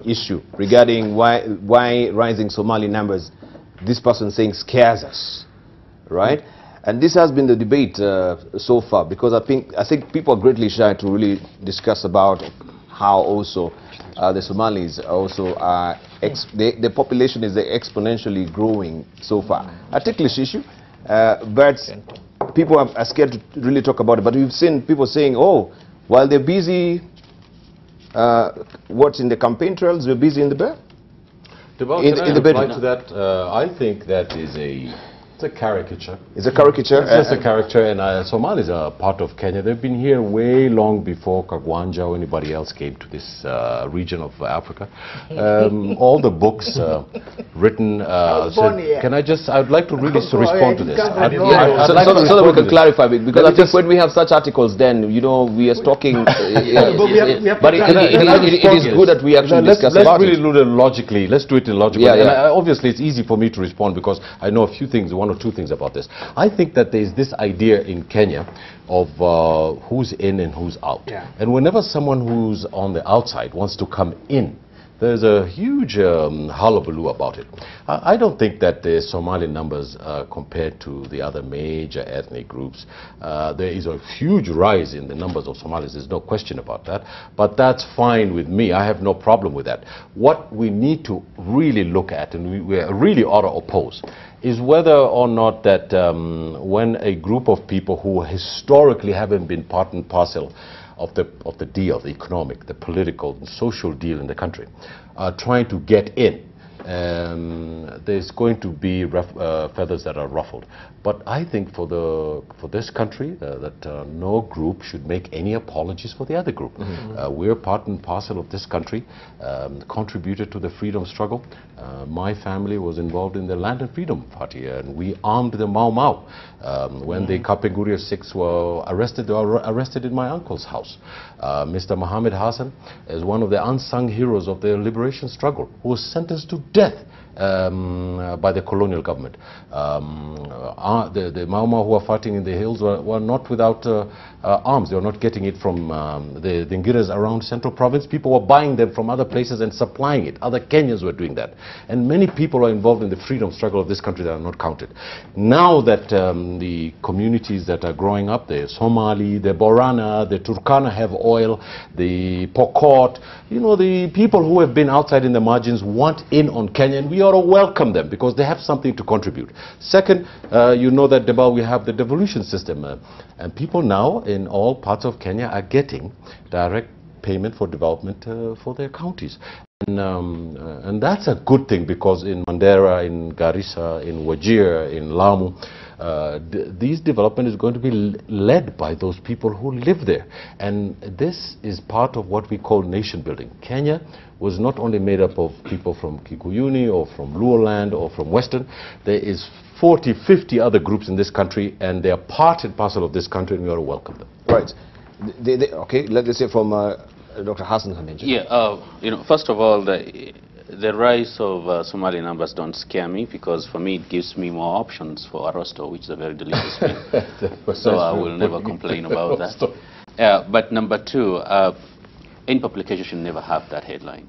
issue regarding why rising Somali numbers, this person saying, scares us, right? And this has been the debate so far, because I think people are greatly shy to really discuss about how also the Somalis also are, the population is exponentially growing so far. A ticklish issue, but people are scared to really talk about it. But we've seen people saying, oh, while they're busy, what's in the campaign trails, we're busy in the bear. In the reply to that, I think that is it's a caricature. It's a caricature? It's just a caricature, and Somalis are part of Kenya. They've been here way long before Kagwanja or anybody else came to this region of Africa. All the books written... I'd like to really respond to this. So that we can clarify, because I think when we have such articles, then, you know, we are talking... but it is good that we actually discuss about it. Let's really do it logically. Let's do it logically. And obviously, it's easy for me to respond because I know a few things, one or two things about this. I think that there is this idea in Kenya of who's in and who's out. And whenever someone who's on the outside wants to come in, there's a huge hullabaloo about it. I don't think that the Somali numbers compared to the other major ethnic groups, there is a huge rise in the numbers of Somalis. There's no question about that. But that's fine with me. I have no problem with that. What we need to really look at, and we really ought to oppose, is whether or not that when a group of people who historically haven't been part and parcel of the deal, the economic, the political, and social deal in the country, are trying to get in, there's going to be feathers that are ruffled. But I think for this country, that no group should make any apologies for the other group. We're part and parcel of this country, contributed to the freedom struggle. My family was involved in the Land and Freedom Party, and we armed the Mau Mau. When the Kapenguria 6 were arrested, they were arrested in my uncle's house. Mr. Mohammed Hassan is one of the unsung heroes of the liberation struggle, who was sentenced to death by the colonial government. The Mau Mau who are fighting in the hills were not without arms. They were not getting it from the Dingiras around Central Province. People were buying them from other places and supplying it. Other Kenyans were doing that. And many people are involved in the freedom struggle of this country that are not counted. Now that the communities that are growing up, the Somali, the Borana, the Turkana have oil, the Pokot, you know, the people who have been outside in the margins want in on Kenya, and we ought to welcome them because they have something to contribute. Second, you know that we have the devolution system, and people now in all parts of Kenya are getting direct payment for development for their counties. And that's a good thing, because in Mandera, in Garissa, in Wajir, in Lamu, these development is going to be led by those people who live there. And this is part of what we call nation building. Kenya was not only made up of people from Kikuyuni or from Luoland or from Western. There is 40, 50 other groups in this country, and they are part and parcel of this country, and we ought to welcome them. Right. Okay, let's say from Dr. Hassan Khanenja. Yeah, you know, first of all, the rise of Somali numbers don't scare me, because for me it gives me more options for arrosto, which is a very delicious meal. So I will never complain about that. But number two, any publication should never have that headline.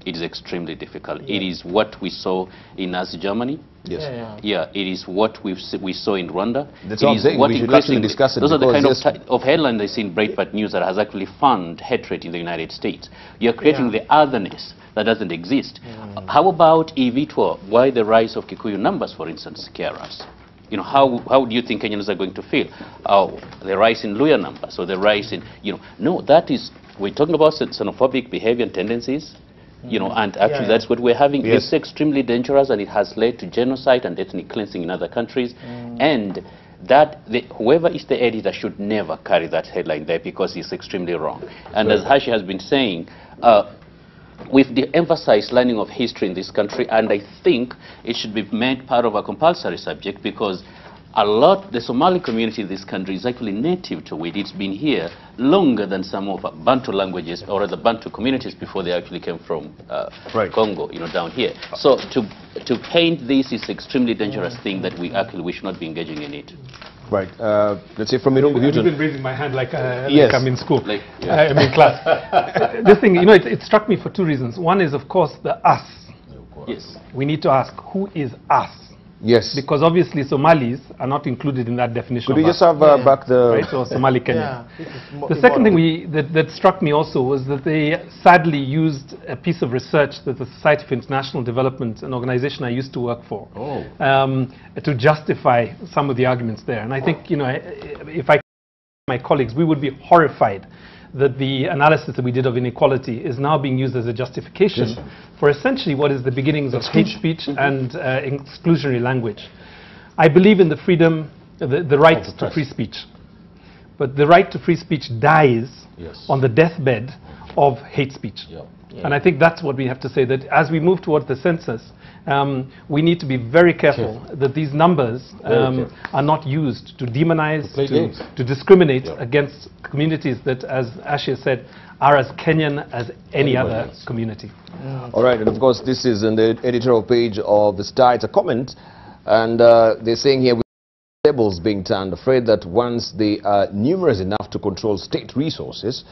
It is extremely difficult. It is what we saw in Nazi Germany. Yes. Yeah, it is what we saw in Rwanda. That's what I'm saying. We should actually discuss it. Those are the kind of headlines I see in Breitbart News that has actually fund hatred in the United States. You're creating the otherness that doesn't exist. How about Evitwa? Why the rise of Kikuyu numbers, for instance, scare us? You know, how do you think Kenyans are going to feel? The rise in Luya numbers, or the rise in, you know, no, that is, we're talking about xenophobic behavior and tendencies. You know, and actually that's what we're having. Yes. It's extremely dangerous, and it has led to genocide and ethnic cleansing in other countries. And that whoever is the editor should never carry that headline there, because it's extremely wrong. And as Hashi has been saying, we've de-emphasized learning of history in this country, and I think it should be made part of a compulsory subject, because the Somali community in this country is actually native to it. It's been here longer than some of Bantu languages, or the Bantu communities, before they actually came from Congo, you know, down here. So to paint this is extremely dangerous thing that we should not be engaging in it. Right. Let's say from Irungu. I've been raising my hand like, yes. like I'm in school. Like, I'm in class. This thing, you know, it struck me for two reasons. One is, of course, the us. Yes. We need to ask, who is us? Yes. Because obviously Somalis are not included in that definition. Could we just have back the... Right, so Somali Kenya. Yeah, the second thing that struck me also was that they sadly used a piece of research that the Society for International Development, an organization I used to work for, to justify some of the arguments there. And I think, you know, if I my colleagues, we would be horrified that the analysis that we did of inequality is now being used as a justification for essentially what is the beginnings of hate speech and exclusionary language. I believe in the freedom, the right to free speech. But the right to free speech dies on the deathbed of hate speech. And I think that's what we have to say, that as we move towards the census, we need to be very careful that these numbers are not used to demonize, to discriminate against communities that, as Ashia said, are as Kenyan as any other community. All right, and of course this is in the editorial page of the Star. It's a comment, and they're saying here, with tables being turned, afraid that once they are numerous enough to control state resources,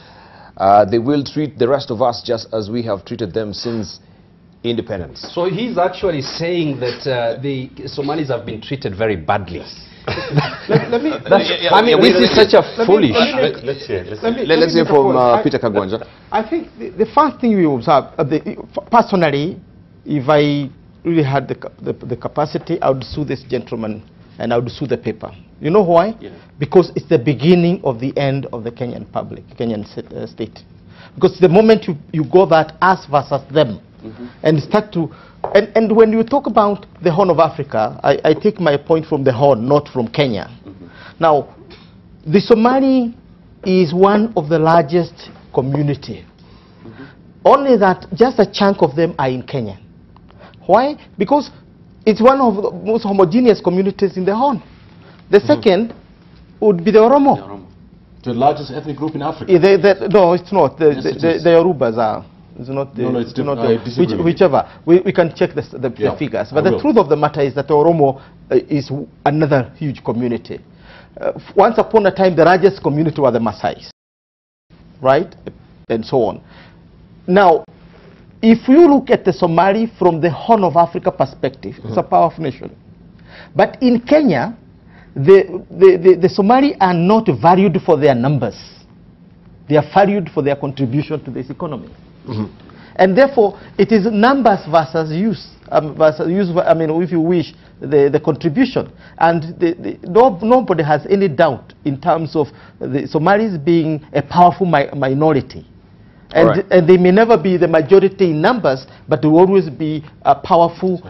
they will treat the rest of us just as we have treated them since independence. So he's actually saying that the Somalis have been treated very badly. let me. I mean, this is such a foolish. Let's hear from Peter Kagwanja. I think the first thing we observe, personally, if I really had the capacity, I would sue this gentleman and I would sue the paper. You know why? Because it's the beginning of the end of the Kenyan state. Because the moment you go that us versus them, and start to, and when you talk about the Horn of Africa, I take my point from the Horn, not from Kenya. Now, the Somali is one of the largest community. Only that just a chunk of them are in Kenya. Why? Because it's one of the most homogeneous communities in the Horn. The second would be the Oromo. The largest ethnic group in Africa. No, it's not. The Yorubas are. It's not the, it's not the whichever. We can check the figures. But the truth of the matter is that Oromo is another huge community. Once upon a time, the largest community were the Maasais, right? And so on. Now, if you look at the Somali from the Horn of Africa perspective, it's a powerful nation. But in Kenya, the Somali are not valued for their numbers. They are valued for their contribution to this economy. And therefore, it is numbers versus use. I mean, if you wish, the contribution. And nobody has any doubt in terms of the Somalis being a powerful minority. And they may never be the majority in numbers, but they will always be a powerful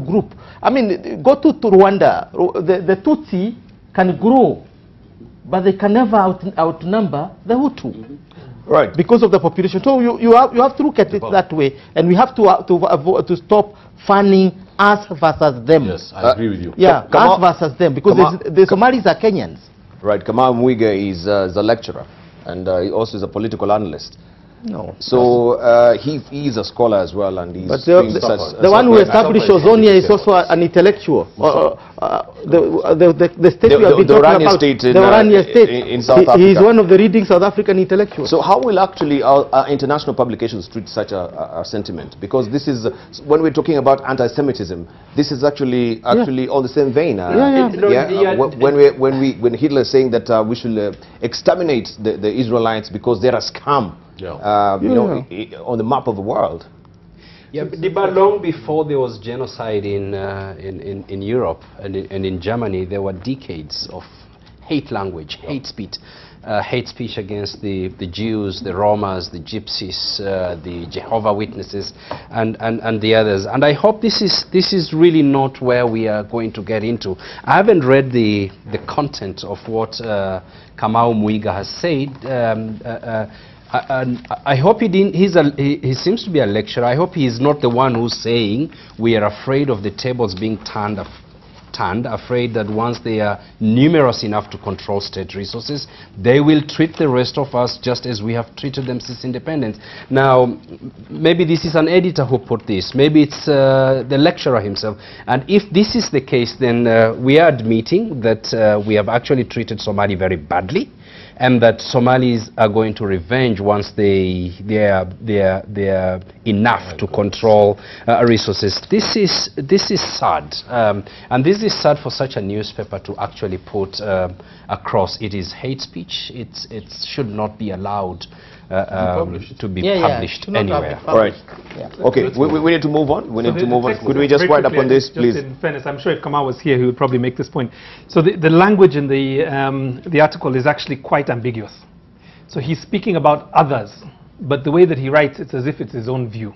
group. I mean, go to Rwanda. The Tutsi can grow, but they can never outnumber the Hutu. Right. Because of the population. So you have to look at it that way, and we have to stop funding us versus them. Yes, I agree with you. Yeah, us versus them, because the Somalis are Kenyans. Right. Kamal Mwiga is a lecturer, and he also is a political analyst. No. So he is a scholar as well, and he's the one who established Ozonia is also an intellectual. The state we have been talking about, the Orania state, in South Africa. He is one of the leading South African intellectuals. So how will actually our international publications treat such a sentiment? Because this is, when we're talking about anti-Semitism, this is actually all the same vein. When Hitler is saying that we should exterminate the Israelites because they're a scum. You know, on the map of the world. Yeah, but long before there was genocide in Europe and in Germany, there were decades of hate language, hate speech against the Jews, the Romas, the Gypsies, the Jehovah Witnesses, and the others. And I hope this is really not where we are going to get into. I haven't read the content of what Kamau Mwiga has said. I hope he didn't. He seems to be a lecturer. I hope he is not the one who's saying we are afraid of the tables being turned stand, afraid that once they are numerous enough to control state resources, they will treat the rest of us just as we have treated them since independence. Now, maybe this is an editor who put this, maybe it's the lecturer himself, and if this is the case, then we are admitting that we have actually treated Somali very badly, and that Somalis are going to revenge once they are enough to control resources. This is sad, and this is sad for such a newspaper to actually put across. It is hate speech. It should not be allowed to be published anywhere. All right. Yeah. Okay, we need to move on. We need to move on. Could we just wind up on this, please? In fairness, I'm sure if Kamal was here, he would probably make this point. So the language in the article is actually quite ambiguous. So he's speaking about others, but the way that he writes, it's as if it's his own view.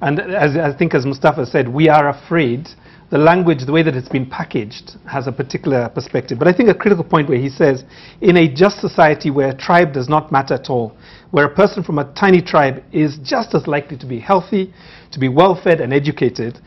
And as I think, as Mustafa said, we are afraid. The language, the way that it's been packaged, has a particular perspective. But I think a critical point where he says, in a just society where tribe does not matter at all, where a person from a tiny tribe is just as likely to be healthy, to be well-fed and educated,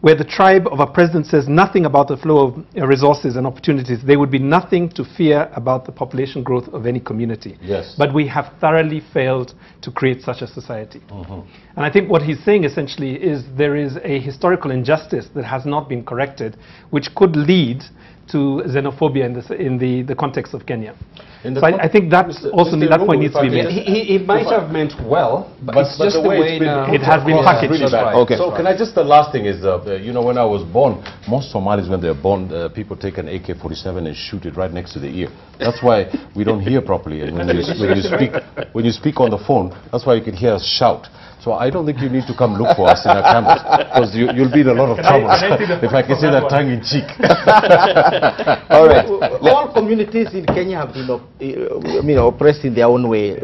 where the tribe of a president says nothing about the flow of resources and opportunities, there would be nothing to fear about the population growth of any community. Yes. But we have thoroughly failed to create such a society. And I think what he's saying essentially is there is a historical injustice that has not been corrected, which could lead to xenophobia in the context of Kenya. So I think that also that point needs to be made. He might have meant well, but it's just the way it has been packaged. Really bad. Okay. So can I just, the last thing is, you know, when I was born, most Somalis, when they're born, people take an AK-47 and shoot it right next to the ear. That's why we don't hear properly. And when you speak on the phone, that's why you can hear us shout. So I don't think you need to come look for us in our cameras, because you'll be in a lot of trouble, if I can say that tongue in cheek. All right. All communities in Kenya have been oppressed in their own way.